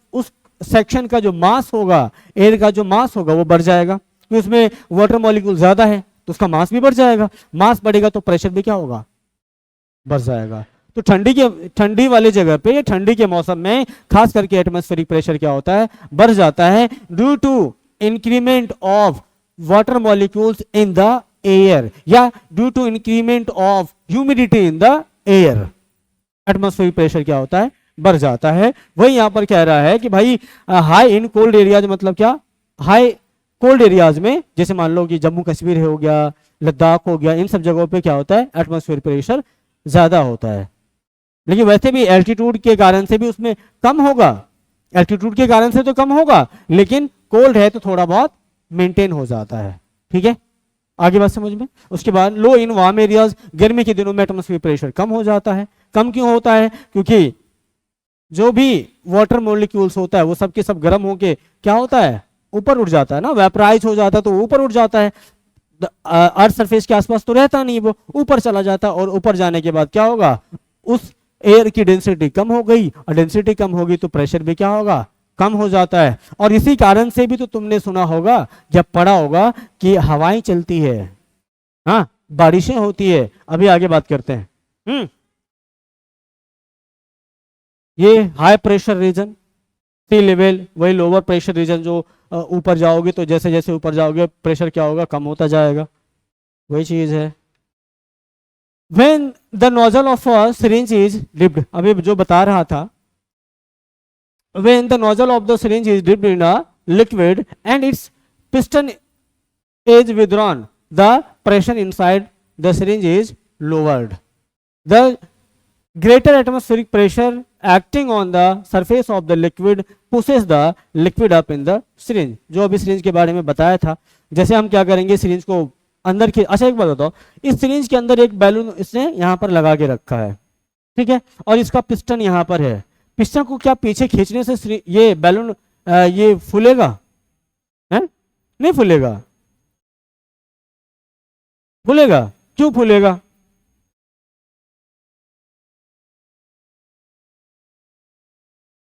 सेक्शन का जो मास होगा, एयर का जो मास होगा वो बढ़ जाएगा, क्योंकि उसमें वाटर मॉलिक्यूल ज्यादा है तो उसका मास भी बढ़ जाएगा, मास बढ़ेगा तो प्रेशर भी क्या होगा, बढ़ जाएगा। तो ठंडी वाली जगह पे या ठंडी के मौसम में खास करके एटमॉस्फेरिक प्रेशर क्या होता है, बढ़ जाता है due to increment of water molecules in the air या due to increment of humidity in the air, atmospheric pressure क्या होता है, बढ़ जाता है। वही यहां पर कह रहा है कि भाई हाई इन कोल्ड एरियाज मतलब क्या, हाई कोल्ड एरियाज में जैसे मान लो कि जम्मू कश्मीर हो गया, लद्दाख हो गया, इन सब जगहों पे क्या होता है, एटमॉस्फेरिक प्रेशर ज्यादा होता है, लेकिन वैसे भी एल्टीट्यूड के कारण से भी उसमें कम होगा, एल्टीट्यूड के कारण से तो कम होगा, लेकिन कोल्ड है तो थोड़ा बहुत मेंटेन हो जाता है। ठीक है, आगे बात समझ में। उसके बाद लो इन वार्म एरियाज, गर्मी के दिनों में एटमॉस्फेरिक प्रेशर कम हो जाता है, कम क्यों होता है, क्योंकि जो भी वाटर मॉलिक्यूल्स होता है वो सब के सब गर्म होके क्या होता है, ऊपर उठ जाता है ना, वेपराइज हो जाता है तो ऊपर उठ जाता है, अर्थ सरफेस के आसपास तो रहता नहीं, वो ऊपर चला जाता, और ऊपर जाने के बाद क्या होगा, उस एयर की डेंसिटी कम हो गई, और डेंसिटी कम होगी तो प्रेशर भी क्या होगा, कम हो जाता है। और इसी कारण से भी तो तुमने सुना होगा, जब पढ़ा होगा कि हवाएं चलती है, हाँ, बारिशें होती है। अभी आगे बात करते हैं। ये हाई प्रेशर रीजन, सी लेवल, वही लोअर प्रेशर रीजन, जो ऊपर जाओगे तो जैसे जैसे ऊपर जाओगे प्रेशर क्या होगा, कम होता जाएगा, वही चीज है। When the nozzle of a syringe is dipped, अभी जो बता रहा था, when the nozzle of the syringe is dipped in a liquid and its piston is withdrawn, the pressure inside the syringe is lowered. The greater atmospheric pressure acting on the surface of the liquid pushes the liquid up in the syringe. जो अभी syringe के बारे में बताया था, जैसे हम क्या करेंगे, syringe को अंदर की, अच्छा एक बात बताओ, इस सिरिंज के अंदर एक बैलून इसने यहाँ पर लगा के रखा है, ठीक है, और इसका पिस्टन यहाँ पर है। पिस्टन को क्या पीछे खींचने से ये बैलून ये फूलेगा, है? नहीं फूलेगा, फूलेगा, क्यों फूलेगा?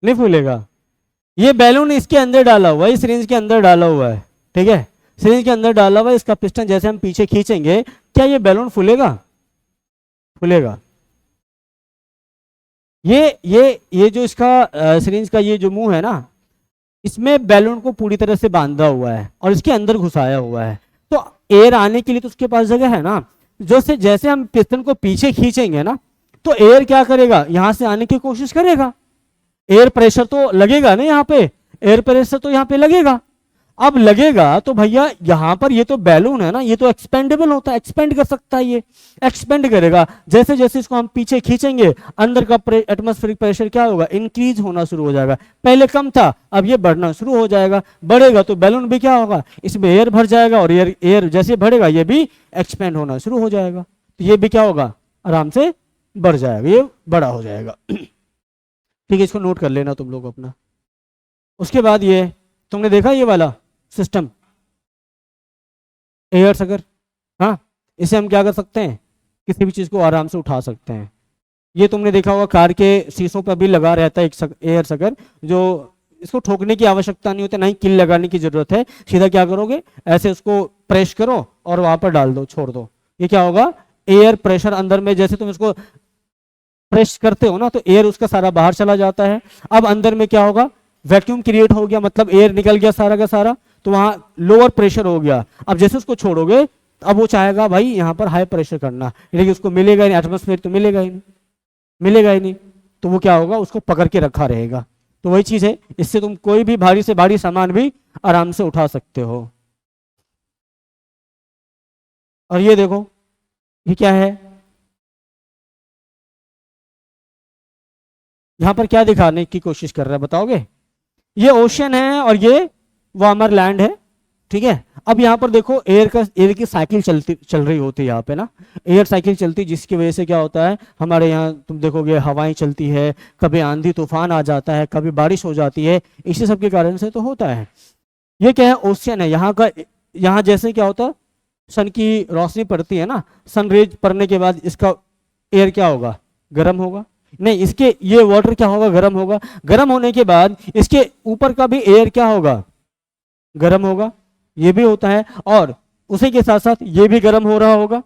नहीं फूलेगा। ये बैलून इसके अंदर डाला हुआ है, इस सिरिंज के अंदर डाला हुआ है, ठीक है, सिरिंज के अंदर डाला हुआ है, इसका पिस्टन जैसे हम पीछे खींचेंगे, क्या ये बैलून फूलेगा? फूलेगा। ये जो इसका सिरिंज का ये जो मुंह है ना, इसमें बैलून को पूरी तरह से बांधा हुआ है और इसके अंदर घुसाया हुआ है, तो एयर आने के लिए तो उसके पास जगह है ना। जो से जैसे हम पिस्टन को पीछे खींचेंगे ना, तो एयर क्या करेगा, यहां से आने की कोशिश करेगा, एयर प्रेशर तो लगेगा ना, यहाँ पे एयर प्रेशर तो यहाँ पे लगेगा। अब लगेगा तो भैया यहाँ पर ये तो बैलून है ना, ये तो एक्सपेंडेबल होता है, एक्सपेंड कर सकता है, ये एक्सपेंड करेगा। जैसे जैसे इसको हम पीछे खींचेंगे, अंदर का एटमॉस्फेरिक प्रेशर क्या होगा, इंक्रीज होना शुरू हो जाएगा। पहले कम था, अब ये बढ़ना शुरू हो जाएगा, बढ़ेगा तो बैलून भी क्या होगा, इसमें एयर भर जाएगा, और एयर जैसे बढ़ेगा ये भी एक्सपेंड होना शुरू हो जाएगा, तो ये भी क्या होगा, आराम से बढ़ जाएगा, ये बड़ा हो जाएगा। ठीक है, इसको नोट कर लेना तुम लोग अपना। उसके बाद ये तुमने देखा ये वाला सिस्टम, एयर सकर, हाँ, इसे हम क्या कर सकते हैं, किसी भी चीज को आराम से उठा सकते हैं। ये तुमने देखा होगा कार के शीशों पर भी लगा रहता है एक एयर सकर, जो इसको ठोकने की आवश्यकता नहीं होती, ना ही किल लगाने की जरूरत है, सीधा क्या करोगे, ऐसे उसको प्रेस करो और वहां पर डाल दो, छोड़ दो, ये क्या होगा, एयर प्रेशर अंदर में, जैसे तुम इसको प्रेस करते हो ना, तो एयर उसका सारा बाहर चला जाता है। अब अंदर में क्या होगा, वैक्यूम क्रिएट हो गया, मतलब एयर निकल गया सारा का सारा, तो वहां लोअर प्रेशर हो गया। अब जैसे उसको छोड़ोगे, अब वो चाहेगा भाई यहाँ पर हाई प्रेशर करना, लेकिन उसको मिलेगा ही नहीं, एटमॉस्फेयर तो मिलेगा ही नहीं, मिलेगा ही नहीं, तो वो क्या होगा, उसको पकड़ के रखा रहेगा। तो वही चीज है, इससे तुम कोई भी भारी से भारी सामान भी आराम से उठा सकते हो। और ये देखो, ये क्या है, यहां पर क्या दिखाने की कोशिश कर रहा है बताओगे, ये ओशन है और ये वार्मर लैंड है, ठीक है। अब यहाँ पर देखो एयर की साइकिल चल रही होती है यहाँ पे ना, एयर साइकिल चलती, जिसकी वजह से क्या होता है, हमारे यहाँ तुम देखोगे हवाएं चलती है, कभी आंधी तूफान आ जाता है, कभी बारिश हो जाती है, इसी सब के कारण से तो होता है। ये क्या है, ओशियन है यहाँ का। यहाँ जैसे क्या होता है, सन की रोशनी पड़ती है ना, सन रेज पड़ने के बाद इसका एयर क्या होगा, गर्म होगा, नहीं इसके ये वाटर क्या होगा, गर्म होगा, गर्म होने के बाद इसके ऊपर का भी एयर क्या होगा, गर्म होगा, ये भी होता है, और उसी के साथ साथ ये भी गर्म हो रहा होगा।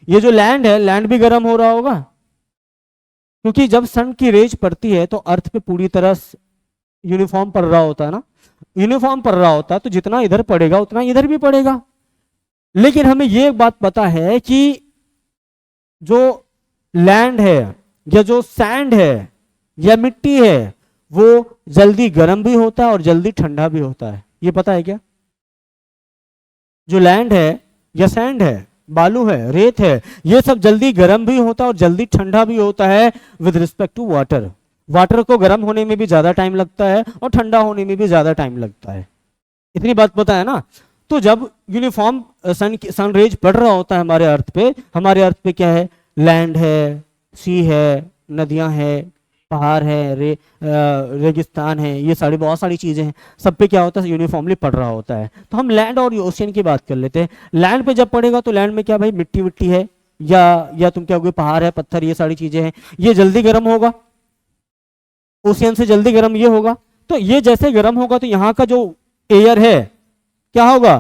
ये जो लैंड है, लैंड भी गर्म हो रहा होगा, क्योंकि जब सन की रेज पड़ती है तो अर्थ पे पूरी तरह यूनिफॉर्म पड़ रहा होता है ना, यूनिफॉर्म पड़ रहा होता है, तो जितना इधर पड़ेगा उतना इधर भी पड़ेगा। लेकिन हमें ये बात पता है कि जो लैंड है या जो सैंड है या मिट्टी है, वो जल्दी गर्म भी होता है और जल्दी ठंडा भी होता है, ये पता है क्या? जो लैंड है या सैंड है, बालू है, रेत है, ये सब जल्दी गर्म भी होता है और जल्दी ठंडा भी होता है with respect to water. Water को गर्म होने में भी ज्यादा टाइम लगता है और ठंडा होने में भी ज्यादा टाइम लगता है, इतनी बात पता है ना। तो जब यूनिफॉर्म सन रेज पड़ रहा होता है हमारे अर्थ पे क्या है, लैंड है, सी है, नदियां है, पहाड़ है, रेगिस्तान है, ये सारी बहुत सारी चीजें हैं, सब पे क्या होता है यूनिफॉर्मली पड़ रहा होता है। तो हम लैंड और ओशियन की बात कर लेते हैं। लैंड पे जब पड़ेगा तो लैंड में क्या भाई मिट्टी विट्टी है, या तुम क्या होगे पहाड़ है, पत्थर, ये सारी चीजें हैं, ये जल्दी गर्म होगा, ओशियन से जल्दी गर्म ये होगा। तो ये जैसे गर्म होगा तो यहाँ का जो एयर है क्या होगा,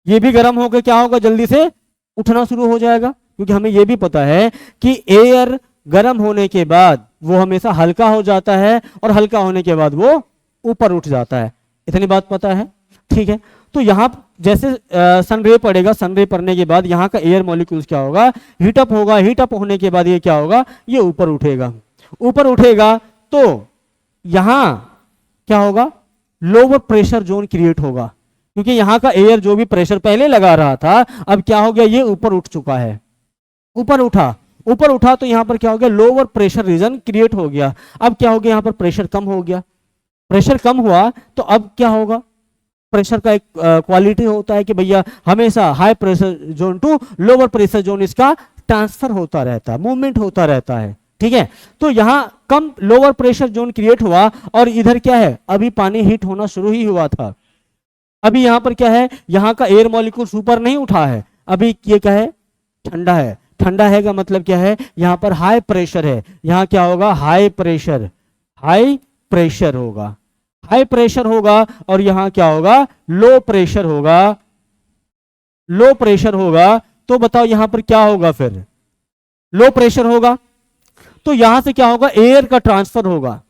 ये भी गर्म होकर क्या होगा, जल्दी से उठना शुरू हो जाएगा, क्योंकि हमें ये भी पता है कि एयर गर्म होने के बाद वो हमेशा हल्का हो जाता है और हल्का होने के बाद वो ऊपर उठ जाता है। इतनी बात पता है, ठीक है। तो यहाँ जैसे सन रे पड़ेगा, सन रे पड़ने के बाद यहाँ का एयर मॉलिक्यूल्स क्या होगा, हीटअप होगा, हीटअप होने के बाद ये क्या होगा, ये ऊपर उठेगा। ऊपर उठेगा तो यहाँ क्या होगा, लोअर प्रेशर जोन क्रिएट होगा, क्योंकि यहाँ का एयर जो भी प्रेशर पहले लगा रहा था अब क्या हो गया, ये ऊपर उठ चुका है, ऊपर उठा, ऊपर उठा तो यहाँ पर क्या हो गया, लोअर प्रेशर रीजन क्रिएट हो गया। अब क्या हो गया, यहाँ पर प्रेशर कम हो गया, प्रेशर कम हुआ तो अब क्या होगा, प्रेशर का एक क्वालिटी होता है कि भैया हमेशा high pressure zone to lower pressure zone इसका ट्रांसफर होता रहता है, मूवमेंट होता रहता है, ठीक है। तो यहाँ कम लोअर प्रेशर जोन क्रिएट हुआ और इधर क्या है, अभी पानी हीट होना शुरू ही हुआ था। अभी यहाँ पर क्या है, यहाँ का एयर मॉलिक्यूल्स ऊपर नहीं उठा है, अभी ये क्या है, ठंडा है। ठंडा है का मतलब क्या है, यहाँ पर हाई प्रेशर है, यहाँ क्या होगा, हाई प्रेशर, हाई प्रेशर होगा, हाई प्रेशर होगा। और यहाँ क्या होगा, लो प्रेशर होगा, लो प्रेशर होगा। तो बताओ यहाँ पर क्या होगा, फिर लो प्रेशर होगा तो यहां से क्या होगा, एयर का ट्रांसफर होगा,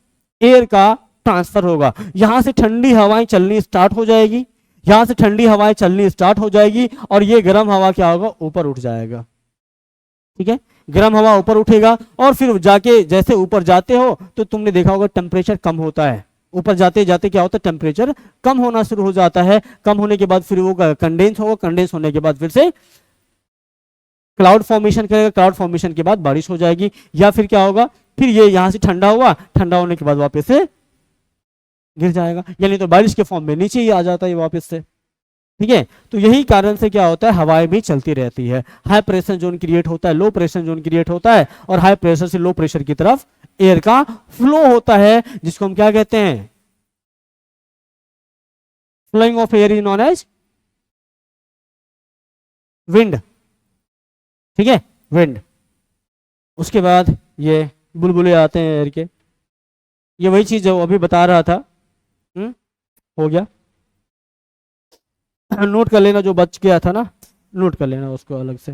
एयर का ट्रांसफर होगा, यहां से ठंडी हवाएं चलनी स्टार्ट हो जाएगी, यहां से ठंडी हवाएं चलनी स्टार्ट हो जाएगी और ये गर्म हवा क्या होगा, ऊपर उठ जाएगा, ठीक है। गर्म हवा ऊपर उठेगा और फिर जाके जैसे ऊपर जाते हो तो तुमने देखा होगा टेम्परेचर कम होता है, ऊपर जाते जाते क्या होता है, टेम्परेचर कम होना शुरू हो जाता है। कम होने के बाद फिर वो कंडेंस होगा, कंडेंस होने के बाद फिर से क्लाउड फॉर्मेशन करेगा, क्लाउड फॉर्मेशन के बाद बारिश हो जाएगी, या फिर क्या होगा, फिर ये यहां से ठंडा हुआ, ठंडा होने के बाद वापस से गिर जाएगा, यानी तो बारिश के फॉर्म में नीचे ही आ जाता है वापस से, ठीक है। तो यही कारण से क्या होता है, हवाएं भी चलती रहती है, हाई प्रेशर जोन क्रिएट होता है, लो प्रेशर जोन क्रिएट होता है और हाई प्रेशर से लो प्रेशर की तरफ एयर का फ्लो होता है, जिसको हम क्या कहते हैं, flowing of air is known as wind, ठीक है, विंड। उसके बाद ये बुलबुले आते हैं एयर के, ये वही चीज जो अभी बता रहा था। हो गया, नोट कर लेना जो बच गया था ना, नोट कर लेना उसको अलग से।